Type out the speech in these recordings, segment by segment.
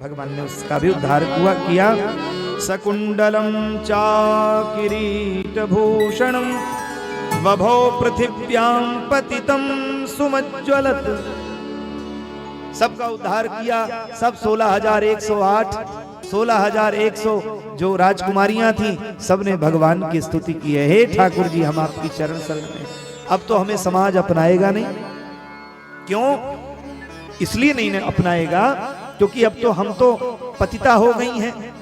भगवान ने उसका भी उद्धार किया। सकुंडलम चाकिरीटभूषणम वभो पृथिव्यां पतितं सुमज्ज्वलत्। सबका उद्धार किया। सब 16,108 16,100 जो राजकुमारियां थी, सबने भगवान की स्तुति की है। हे ठाकुर जी, हम आपकी चरण शरण में। अब तो हमें समाज अपनाएगा नहीं। क्यों? इसलिए नहीं अपनाएगा क्योंकि अब तो हम तो पतिता हो गई हैं।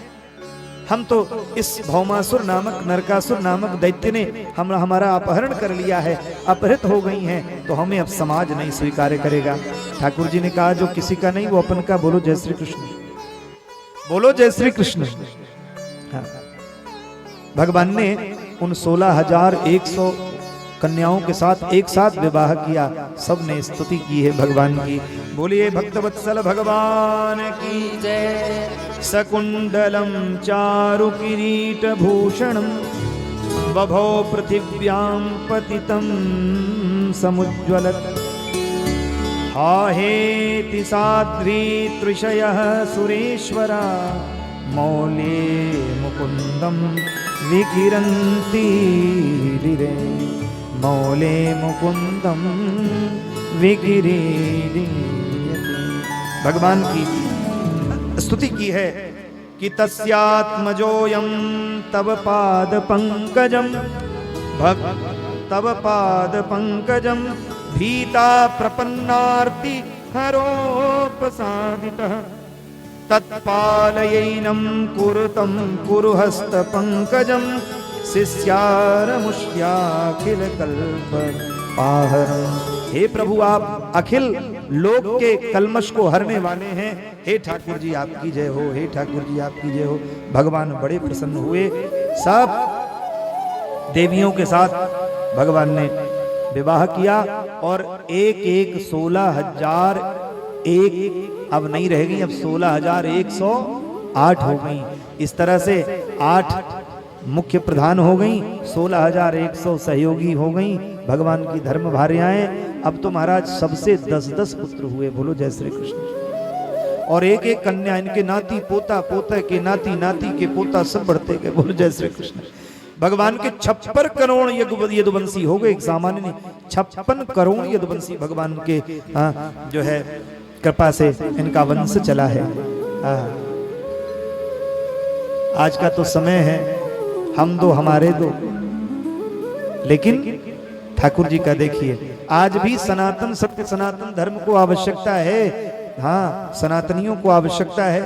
हम तो इस भौमासुर नामक नरकासुर नामक दैत्य ने हमारा अपहरण कर लिया है, अपहृत हो गई हैं, तो हमें अब समाज नहीं स्वीकार करेगा। ठाकुर जी ने कहा जो किसी का नहीं वो अपन का। बोलो जय श्री कृष्ण, बोलो जय श्री कृष्ण। हाँ। भगवान ने उन 16,100 कन्याओं के साथ एक साथ विवाह किया। सबने स्तुति की है भगवान की। बोलिए भक्तवत्सल भगवान की जय। सकुंडलम चारु किरीट भूषणम बभो पृथिव्यां पतितं समुज्ज्वलत्। हाहेति साध्वी त्रिशयः सुरेश्वरा मौले मुकुंदम विकिरन्ति धिरे। मौले मुकुंदम विकिरीयते। भगवान की स्तुति की है कि तस्यात्मजोयम तव पाद पंकजम तव पाद पंकजम भीता प्रपन्नार्ति हरोपसादितः तत्पालयैनं कुरुतं कुरुहस्त पंकजम शिष्यारमुष्याखिल कल्प आहरम। हे प्रभु, आप अखिल लोक के कलमश को हरने वाले हैं। हे ठाकुर जी आपकी जय हो, हे ठाकुर जी आपकी जय हो। भगवान बड़े प्रसन्न हुए। सब देवियों के साथ भगवान ने विवाह किया और एक 16,001 अब नहीं रह गई, अब 16,108 हो गई। इस तरह से 8 मुख्य प्रधान हो गई, 16,100 सहयोगी हो गई भगवान की धर्म भार्याएं। अब तो महाराज सबसे 10-10 पुत्र हुए। बोलो जय श्री कृष्ण। और एक एक कन्या, इनके नाती पोता, पोते के नाती, नाती के पोता, सब बढ़ते गए। बोलो जय श्री कृष्ण। भगवान के 56 करोड़ यदुवंशी हो गए। एक सामान्य नहीं, 56 करोड़ यदुवंशी भगवान के जो है कृपा से इनका वंश चला है। आज का तो समय है हम दो हमारे दो, लेकिन ठाकुर जी का देखिए, आज भी सनातन सत्य सनातन धर्म को आवश्यकता है। हाँ, सनातनियों को आवश्यकता है।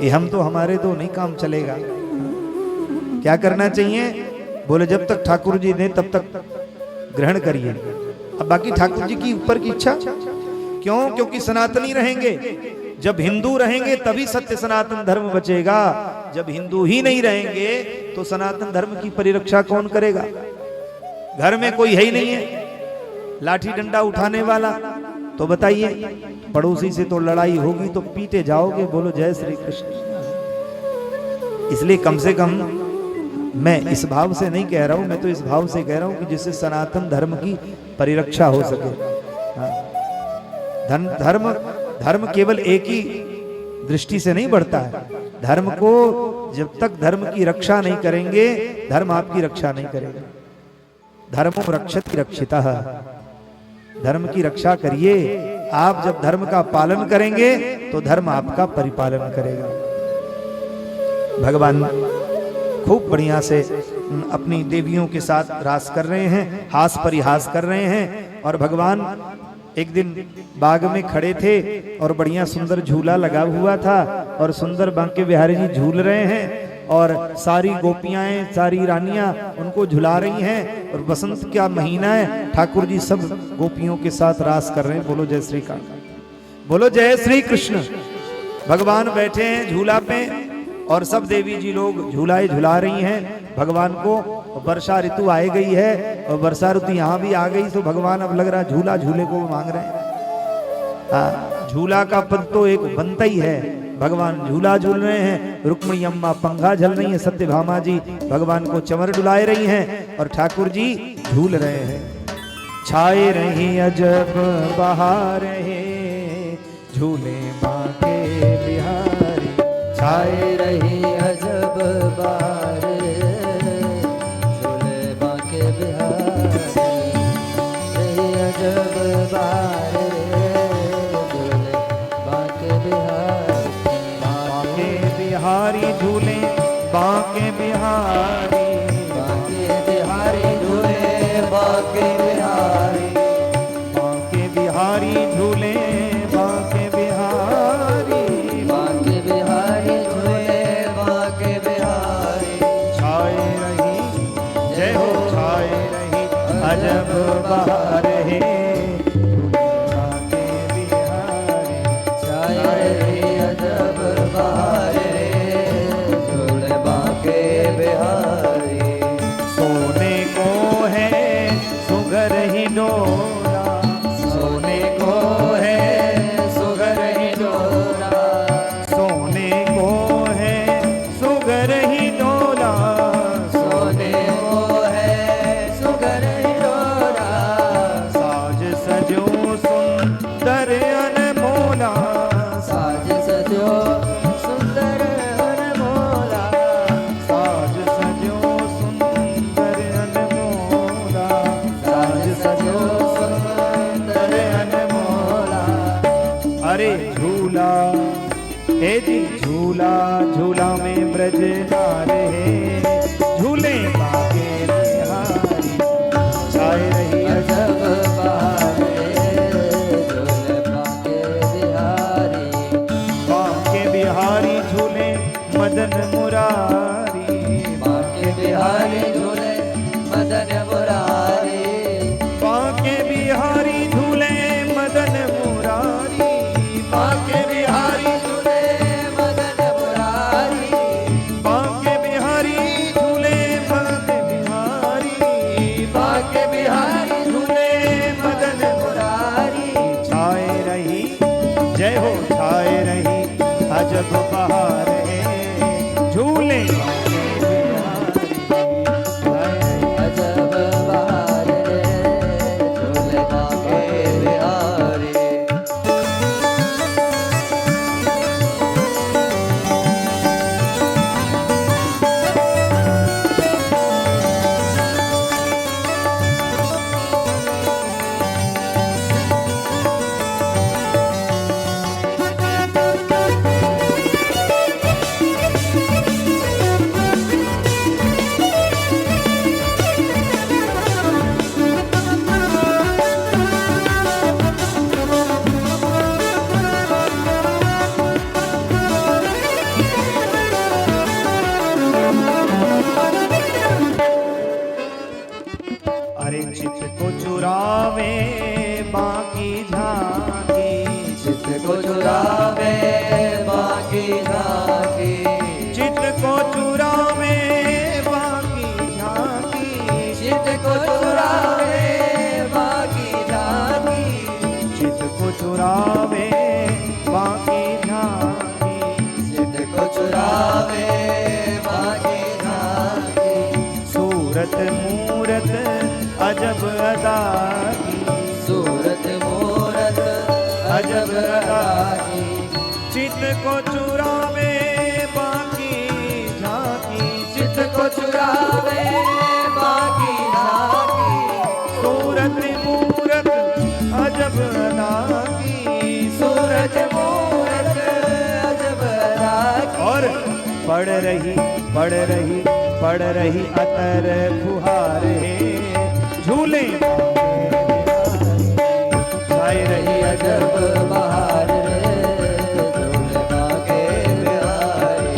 ये हम तो हमारे दो नहीं काम चलेगा। क्या करना चाहिए? बोले जब तक ठाकुर जी ने तब तक ग्रहण करिए। अब बाकी ठाकुर जी की ऊपर की इच्छा। क्यों? क्योंकि सनातनी रहेंगे। जब हिंदू रहेंगे तभी सत्य सनातन धर्म बचेगा। जब हिंदू ही नहीं रहेंगे तो सनातन धर्म की परिरक्षा कौन करेगा? घर में कोई है ही नहीं है लाठी डंडा उठाने वाला, तो बताइए पड़ोसी से तो लड़ाई होगी तो पीटे जाओगे। बोलो जय श्री कृष्ण। इसलिए कम से कम मैं इस भाव से नहीं कह रहा हूं, मैं तो इस भाव से कह रहा हूं कि जिससे सनातन धर्म की परिरक्षा हो सके। धर्म केवल एक ही दृष्टि से नहीं बढ़ता है। धर्म को जब तक धर्म की रक्षा नहीं करेंगे, धर्म आपकी रक्षा नहीं करेगा। धर्मो रक्षति रक्षितः। धर्म की रक्षा करिए। आप जब धर्म का पालन करेंगे तो धर्म आपका परिपालन करेगा। भगवान खूब बढ़िया से अपनी देवियों के साथ रास कर रहे हैं, हास परिहास कर रहे हैं। और भगवान एक दिन बाग में खड़े थे और बढ़िया सुंदर झूला लगा हुआ था और सुंदर बांके बिहारी जी झूल रहे हैं और सारी गोपियां, सारी रानियां उनको झुला रही हैं। और बसंत का महीना है, ठाकुर जी सब गोपियों के साथ रास कर रहे हैं। बोलो जय श्री कृष्ण, बोलो जय श्री कृष्ण। भगवान बैठे हैं झूला पे और सब देवी जी लोग झूलाए झुला रही हैं भगवान को। वर्षा ऋतु आ गई है और वर्षा ऋतु यहाँ भी आ गई, तो भगवान अब लग रहा झूला झूले को मांग रहे हैं। झूला का पद तो एक बनता ही है। भगवान झूला झूल रहे हैं, रुक्मिणी अम्मा पंखा झल रही है, सत्यभामा जी भगवान को चमर डुलाए रही हैं और ठाकुर जी झूल रहे हैं। छाए रही अजब बहार है, झूले बांके बिहारी। छाए रही अजब बहार, झूले बांके बिहारी। रही अजब बहार, झूले बांके बिहारी। बांके बिहारी झूले बांके बिहारी। बांके बिहारी झूले बांके बिहारी। बांके बिहारी झूले बांके बिहारी। बांके बिहारी झूले बांके बिहारी। छाए रही जय हो छाए रही अजब बहार है, बांके बिहारी। छाए रही अजब बहार, झूले बांके बिहारी। सोने को है सुगर ही डोरा, सोने को है सुगर ही डोरा। सोने को है सुगर ही डोरा। सोने को है सुगर डोरा। साज सजो सुंदर अनमोला। साज सजो सुंदर अनमोला। साज सजो सुंदर अनमोला। साज सजो सुंदर अनमोला। अरे झूला हे जी झूला, झूला में ब्रज नार है, झूले बांके बिहारी। छाए रही अजब बहार, झूले बांके बिहारी। बांके बिहारी झूले मदन मुरारी। बांके बिहारी झूले मदन मुरारी। बांके बिहारी झूले मदन मुरारी। बांके बिहारी झूले मदन मुरारी। बांके बिहारी झूले मदन बिहारी। बांके बिहारी झूले मदन मुरारी। छाए रही जय हो छाए रही अजब बहार है, झूले बांके बिहारी। अजब बहार, झूले बांके बिहारी। अरे चित को चुरावे बाकी झांकी। चित को चुरावे बाकी झांकी। चित को चुरावे बाकी झांकी। चित को चुरावे बाकी झांकी। चित को चुरावे बाकी झांकी। चित को चुरावे बाकी झांकी। सूरत मूरत अजब अदा की। सूरत मूरत अजब अदा की। चित को चुरावे बाकी झांकी। चित को चुरावे बाकी झांकी। सूरत मूरत अजब अदा की। सूरत मूरत अजब अदा की। और पड़ रही अतर फुहार है, झूले छाए रही अजब बहार, झूले बांके बिहारी।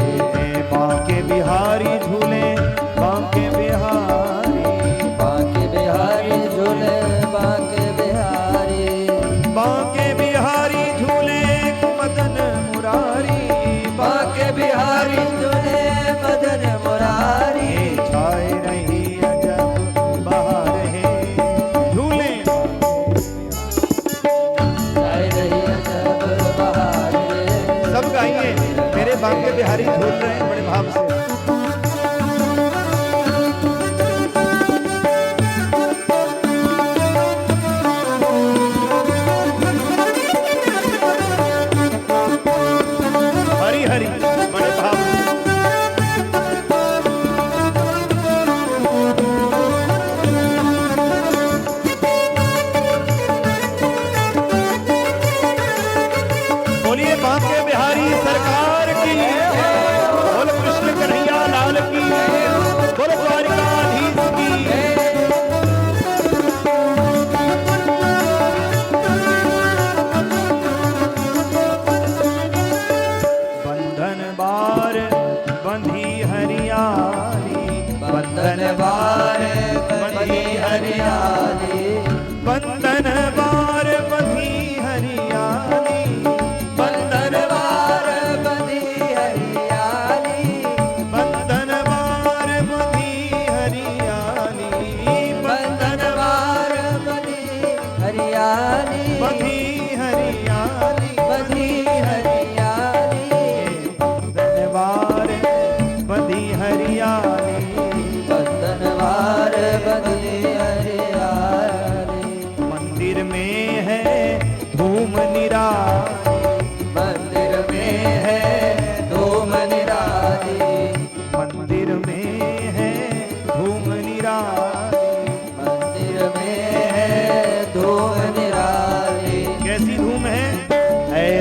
बांके बिहारी झूले बांके बिहारी। बांके बिहारी झूले बांके बिहारी। बांके बिहारी झूले मदन मुरारी। बांके बिहारी झूले मदन मुरारी। छाए रही अजब बहार है, झूले छाए रही बंधन बार बंधी हरियाली, बंधन बार बंधी हरियाली, बंधन बार बंधी हरियाली, बंधन बार बंधी हरियाली, बंधी हरियाली, बंधी हरियाली, बंधन बार बंधी हरियाली, बंधन बार बंधी हरियाली, मंदिर में है धूम निराली, मंदिर में है धूम निराली, मंदिर में है धूम निराली। मंदिर में है धूम निराली। कैसी धूम है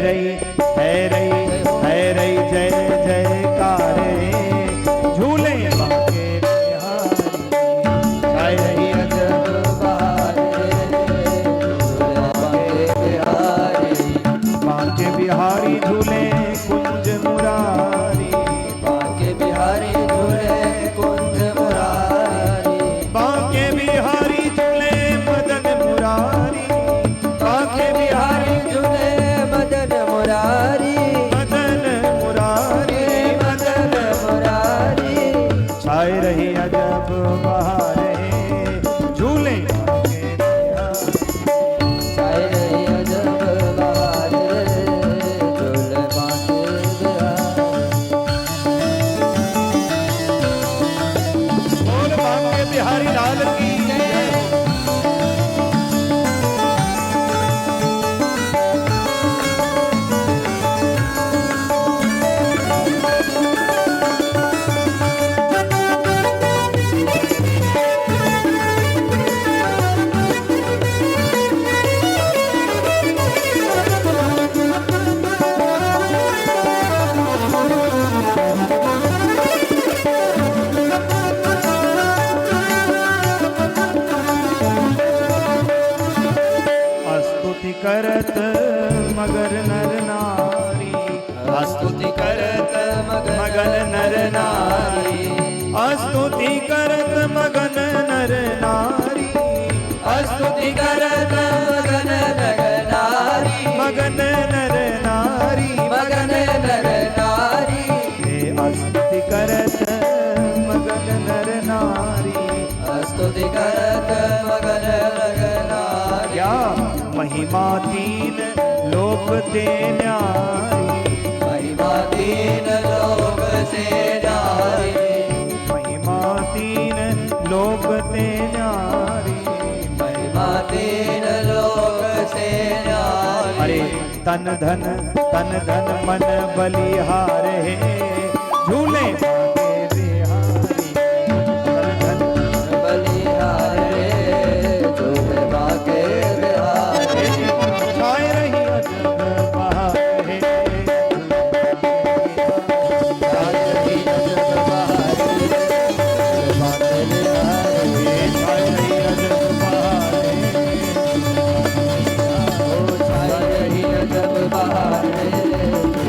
रही है रही है रही जय जयकारे झूले बांके बिहारी, छाए रही अजब बहार बांके बिहारी झूले कुंज मुरारी, बांके बिहारी झूले कुंज मुरारी, बांके बिहारी झूले मदन मुरारी, बांके बिहारी झूले मदन मुरारी, मदन मुरारी, मदन मुरारी, छाए रही अजब बहारे झूले बांके बिहारी। छाए रही अजब बहार झूले बांके बिहारी। बोल बांके बिहारी लाल की जय। स्तुति करत मगर नर नारी, स्तुति करत मगन नर नारी, स्तुति करत मगन नर नारी, स्तुति करत मगन नर नारी, मगन नर नारी, मगन नर नारी, स्तुति करत मगन नर नारी। स्तुति करत मगन नर नारी। क्या महिमा तीन लोक ते न्यारी, महिमा तीन लोक से नारी, महिमा तीन लोक ते न्यारी। महिमा तीन लोक से नारी। अरे तन धन मन बलिहारे झूले बांके बिहारी, तन धन बलिहारे झूले बांके बिहारी। छाए रही अजब बहारे, छाए रही अजब बहारे झूले बांके बिहारी। छाए रही अजब बहारे, छाए रही अजब बहारे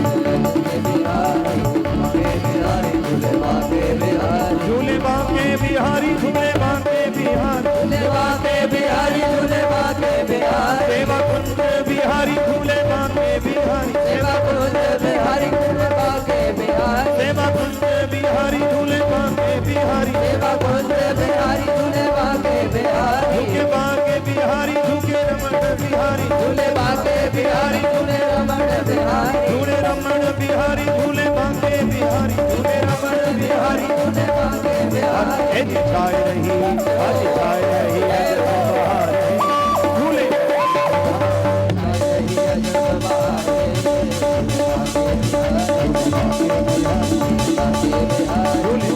झूले बांके बिहारी। बांके बिहारी झूले बांके बिहारी। झूले बांके बिहारी, झूले बांके बिहारी, झूले बांके बिहारी झूले बांके बिहारी। सेवा कुंज बिहारी झूले बांके बिहारी, सेवा कुंज बिहारी झूले बांके बिहारी। सेवा कुंज बिहारी झूले बांके बिहारी, सेवा कुंज बिहारी झूले बांके बिहारी। झुके बांके बिहारी झुके रमण बिहारी, झूले बांके बिहारी झूले रमण बिहारी। झूले रमण बिहारी झूले बांके बिहारी, झूले रमण बिहारी झूले बांके बिहारी। आज छाए रही, आज छाए रही अजब बहारे झूले छाए रही अजब बहारे बांके बिहारी। झूले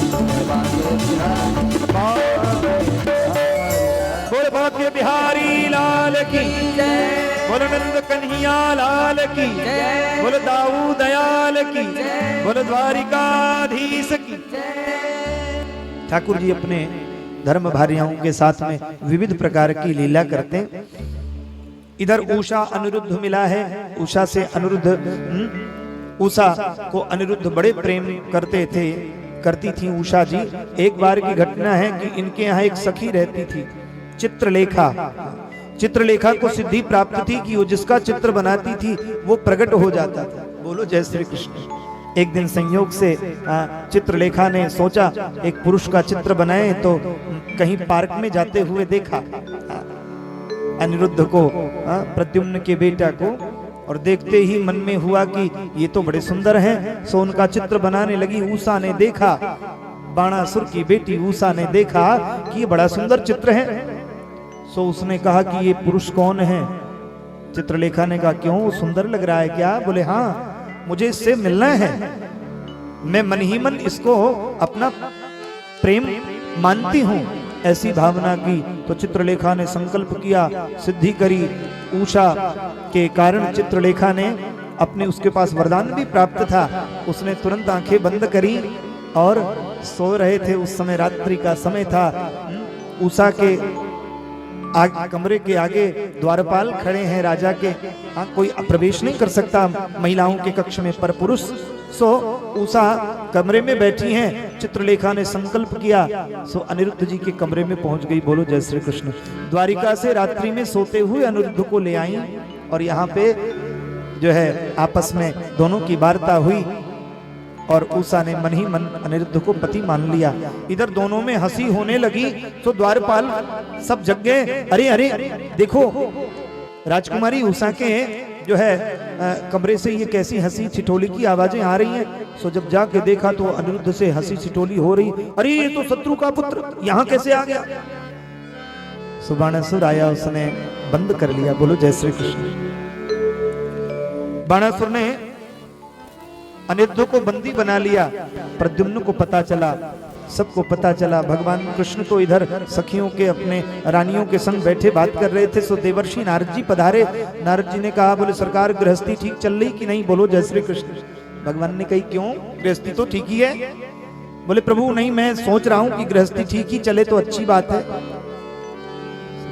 झूले बांके बिहारी। बोल बांके बिहारी लाल की जय। बोल नंद कन्हैया लाल की जय। बोल दाऊ दयाल की बोल द्वारिकाधीश की। ठाकुर जी अपने धर्म भार्याओं के साथ में विविध प्रकार की लीला करते हैं। इधर उषा अनिरुद्ध मिला है, उषा से अनिरुद्ध उषा को अनिरुद्ध बड़े प्रेम करते थे, करती थी उषा जी। एक बार की घटना है कि इनके यहाँ एक सखी रहती थी चित्रलेखा, चित्रलेखा को सिद्धि प्राप्त थी कि वो जिसका चित्र बनाती थी वो प्रकट हो जाता था। बोलो जय श्री कृष्ण। एक दिन संयोग से चित्रलेखा ने सोचा एक पुरुष का चित्र बनाए, तो कहीं पार्क में जाते हुए देखा अनिरुद्ध को, प्रद्युम्न के बेटा को, और देखते ही मन में हुआ कि ये तो बड़े सुंदर हैं। सो उनका चित्र बनाने लगी। उषा ने देखा, बाणासुर की बेटी उषा ने देखा कि ये बड़ा सुंदर चित्र है। सो उसने कहा कि ये पुरुष कौन है? चित्रलेखा ने कहा क्यों, सुंदर लग रहा है क्या? बोले हाँ, मुझे इससे मिलना है, मैं मन ही मन इसको अपना प्रेम मानती हूं, ऐसी भावना की। तो चित्रलेखा ने संकल्प किया, सिद्धि करी। उषा के कारण चित्रलेखा ने अपने, उसके पास वरदान भी प्राप्त था, उसने तुरंत आंखें बंद करी और सो रहे थे। उस समय रात्रि का समय था। उषा के कमरे के आगे द्वारपाल खड़े हैं राजा के। कोई प्रवेश नहीं कर सकता महिलाओं के कक्ष में, पर पुरुष। सो उषा कमरे में बैठी हैं। चित्रलेखा ने संकल्प किया, सो अनिरुद्ध जी के कमरे में पहुंच गई। बोलो जय श्री कृष्ण। द्वारिका से रात्रि में सोते हुए अनिरुद्ध को ले आई और यहाँ पे जो है आपस में दोनों की वार्ता हुई और उषा ने मन ही मन अनिरुद्ध को पति मान लिया। इधर दोनों में हंसी होने लगी तो द्वारपाल सब जग गए। अरे अरे देखो, राजकुमारी उषा के जो है कमरे से ये कैसी हंसी छिटोली की आवाजें आ रही हैं। सो जब जाके देखा तो अनिरुद्ध से हंसी छिटोली हो रही। अरे ये तो शत्रु का पुत्र यहाँ कैसे आ गया? सो बाणासुर आया, उसने बंद कर लिया। बोलो जय श्री कृष्ण। बाणासुर ने अनिरुद्ध को बंदी बना लिया। प्रद्युम्न को पता चला, सबको पता चला। भगवान कृष्ण तो इधर सखियों के, अपने रानियों के संग बैठे बात कर रहे थे। सो देवर्षि नारद जी पधारे। नारद जी ने कहा, बोले सरकार गृहस्थी ठीक चल रही कि नहीं? बोलो जय श्री कृष्ण। भगवान ने कही क्यों, गृहस्थी तो ठीक ही है। बोले प्रभु नहीं, मैं सोच रहा हूं कि गृहस्थी ठीक ही चले तो अच्छी बात है।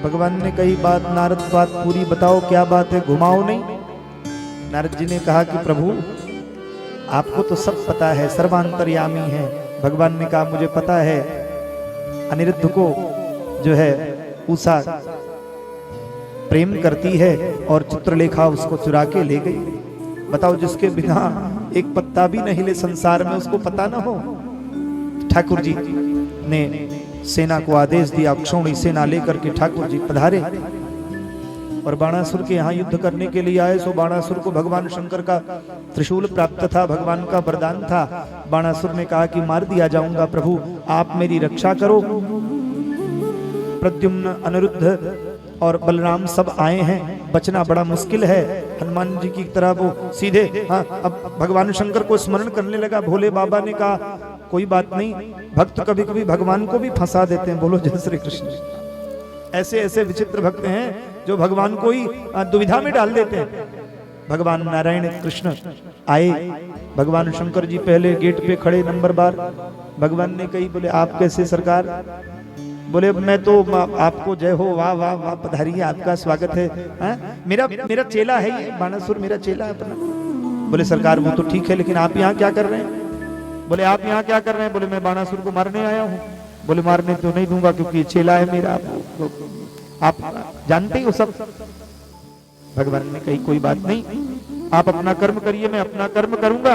भगवान ने कही बात, नारद बात पूरी बताओ, क्या बात है, घुमाओ नहीं। नारद जी ने कहा कि प्रभु आपको तो सब पता है, सर्वांतर्यामी है। भगवान ने कहा मुझे पता है, अनिरुद्ध को जो है उषा प्रेम करती है और चित्रलेखा उसको चुरा के ले गई। बताओ, जिसके बिना एक पत्ता भी नहीं हिले संसार में, उसको पता ना हो। ठाकुर जी ने सेना को आदेश दिया, क्षौणी सेना लेकर के ठाकुर जी पधारे और बाणासुर के यहाँ युद्ध करने के लिए आए। सो बाणासुर को भगवान शंकर का त्रिशूल प्राप्त था, भगवान का वरदान था। बाणासुर ने कहा कि मार दिया जाऊंगा, प्रभु आप मेरी रक्षा करो। प्रद्युम्न, अनिरुद्ध और बलराम सब आए हैं, बचना बड़ा मुश्किल है। हनुमान जी की तरह वो सीधे अब भगवान शंकर को स्मरण करने लगा। भोले बाबा ने कहा कोई बात नहीं, भक्त कभी कभी भगवान को भी फंसा देते हैं। बोलो जय श्री कृष्ण। ऐसे ऐसे विचित्र भक्त हैं जो भगवान को ही दुविधा में डाल देते हैं। भगवान नारायण कृष्ण आए, भगवान शंकर जी पहले गेट पे खड़े नंबर बार। भगवान ने कही, बोले आप कैसे सरकार? बोले मैं तो आपको जय हो, वाह वाह वाह, पधारिए, आपका स्वागत है। मेरा चेला है ये बाणासुर, मेरा चेला है अपना। बोले सरकार वो तो ठीक है, लेकिन आप यहाँ क्या कर रहे हैं? बोले आप यहाँ क्या कर रहे हैं? बोले मैं बाणासुर को मारने आया हूँ। बोले मारने तो नहीं दूंगा क्योंकि चेला है मेरा, आप जानते हो सब। भगवान ने कही कोई बात नहीं, आप अपना कर्म करिए, मैं अपना कर्म करूंगा।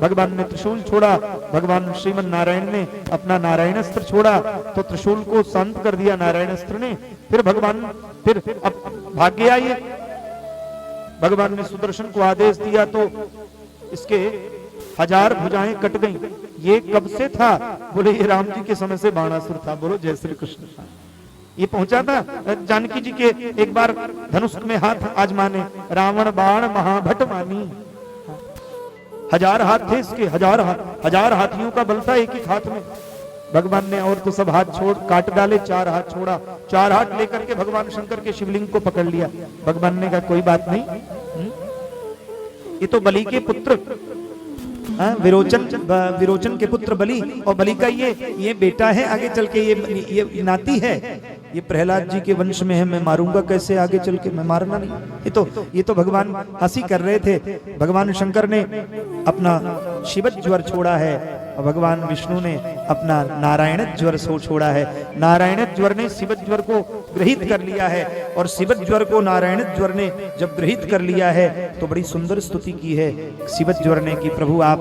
भगवान ने त्रिशूल छोड़ा, भगवान श्रीमन नारायण ने अपना नारायणास्त्र छोड़ा तो त्रिशूल को शांत कर दिया नारायणास्त्र ने। फिर भगवान फिर अब भाग्य आई, भगवान ने सुदर्शन को आदेश दिया तो इसके 1000 भुजाएं कट गईं। ये कब से था? बोले ये राम जी के समय से बाणासुर था। बोलो जय श्री कृष्ण। ये पहुंचा था जानकी जी के एक बार धनुष में हाथ आजमाने, रावण बाण महाभट मानी। 1000 हाथ थे इसके, 1000 हाथियों का बल था एक ही हाथ में। भगवान ने और तो सब हाथ छोड़ काट डाले, 4 हाथ छोड़ा, 4 हाथ लेकर के भगवान शंकर के शिवलिंग को पकड़ लिया। भगवान ने कहा कोई बात नहीं, ये तो बलि के पुत्र विरोचन के पुत्र बलि, और बलि का ये बेटा है, आगे चल के ये नाती है, ये प्रहलाद जी के वंश में है, मैं मारूंगा कैसे आगे चल के? मैं मारना नहीं। ये तो भगवान हंसी कर रहे थे। भगवान शंकर ने अपना शिवज्वर छोड़ा है, और भगवान विष्णु ने अपना नारायण ज्वर सो छोड़ा है। नारायण ज्वर ने शिव ज्वर को ग्रहित कर लिया है और शिव ज्वर को नारायण ज्वर ने जब ग्रहित कर लिया है तो बड़ी सुंदर स्तुति की है शिव ज्वर ने कि प्रभु आप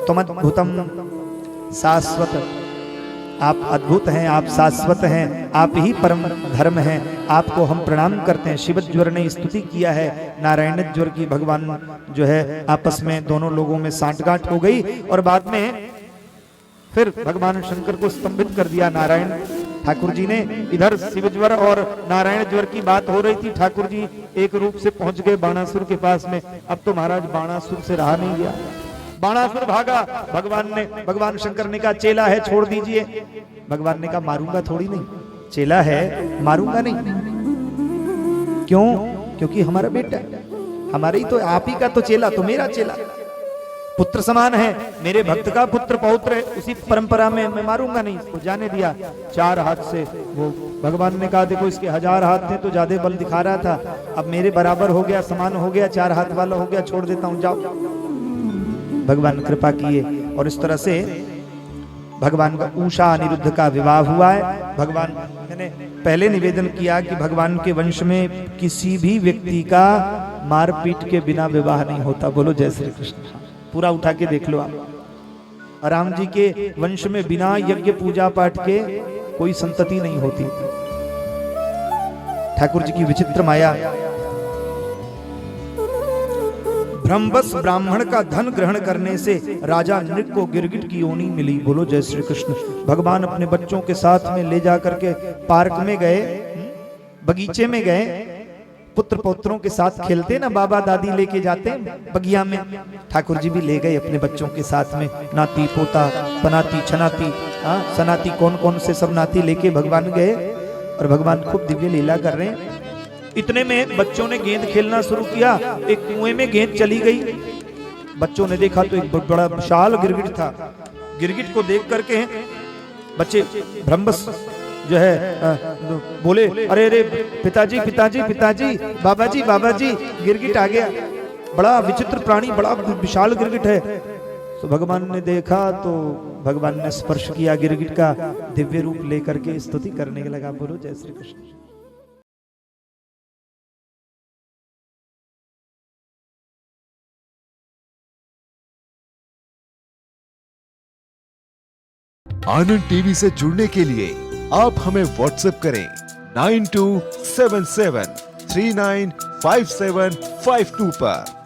तुमद्भुतम शाश्वत, आप अद्भुत हैं, आप शाश्वत हैं, आप ही परम धर्म हैं, आपको हम प्रणाम करते हैं। शिव ज्वर ने स्तुति किया है नारायण ज्वर की। भगवान जो है आपस में दोनों लोगों में सांठगांठ हो गई और बाद में फिर भगवान शंकर को स्तंभित कर दिया नारायण ठाकुर जी ने। इधर शिव ज्वर और नारायण ज्वर की बात हो रही थी, ठाकुर जी एक रूप से पहुंच गए बाणासुर के पास में। अब तो महाराज बाणासुर से रहा नहीं गया, बाणासुर भागा। भगवान शंकर ने कहा चेला है छोड़ दीजिए। भगवान ने कहा मारूंगा थोड़ी नहीं, चेला है मारूंगा नहीं। क्यों? क्योंकि हमारा बेटा है, हमारे ही तो, आप ही का तो चेला, तो मेरा चेला, पुत्र समान है, मेरे भक्त का पुत्र पौत्र है, उसी परंपरा में मैं मारूंगा नहीं। इसको जाने दिया 4 हाथ से। वो भगवान ने कहा देखो इसके 1000 हाथ थे तो ज्यादा बल दिखा रहा था, अब मेरे बराबर हो गया, समान हो गया, 4 हाथ वाला हो गया, छोड़ देता हूं, जाओ। भगवान कृपा किए और इस तरह से भगवान का उषा अनिरुद्ध का विवाह हुआ है। भगवान, मैंने पहले निवेदन किया कि भगवान के वंश में किसी भी व्यक्ति का मारपीट के बिना विवाह नहीं होता। बोलो जय श्री कृष्ण। पूरा उठा के देख लो आप। राम जी के वंश में बिना यज्ञ पूजा पाठ के कोई संतति नहीं होती। ठाकुर जी की विचित्र माया। ब्रह्मवश ब्राह्मण का धन ग्रहण करने से राजा नृग को गिरगिट की योनि मिली। बोलो जय श्री कृष्ण। भगवान अपने बच्चों के साथ में ले जा करके पार्क में गए, बगीचे में गए, पुत्र पौत्रों के साथ खेलते ना, बाबा दादी लेके जाते बगिया में, ठाकुर जी भी ले गए अपने बच्चों के साथ में। नाती पोता पनाती छनाती सनाती कौन कौन से सब नाती लेके भगवान गए और भगवान खूब दिव्य लीला कर रहे हैं। इतने में बच्चों ने गेंद खेलना शुरू किया। एक कुएं में गेंद चली गई। बच्चों ने देखा तो एक बड़ा विशाल गिरगिट था। गिरगिट को देख करके बच्चे ब्रह्मवश जो है बोले अरे अरे पिताजी पिताजी पिताजी, बाबा जी गिरगिट आ गया, बड़ा विचित्र प्राणी, बड़ा विशाल गिरगिट है। तो भगवान ने देखा तो भगवान ने स्पर्श किया गिरगिट का, दिव्य रूप लेकर के स्तुति करने लगा। बोलो जय श्री कृष्ण। आनंद टीवी से जुड़ने के लिए आप हमें व्हाट्सएप करें 9277395752 पर।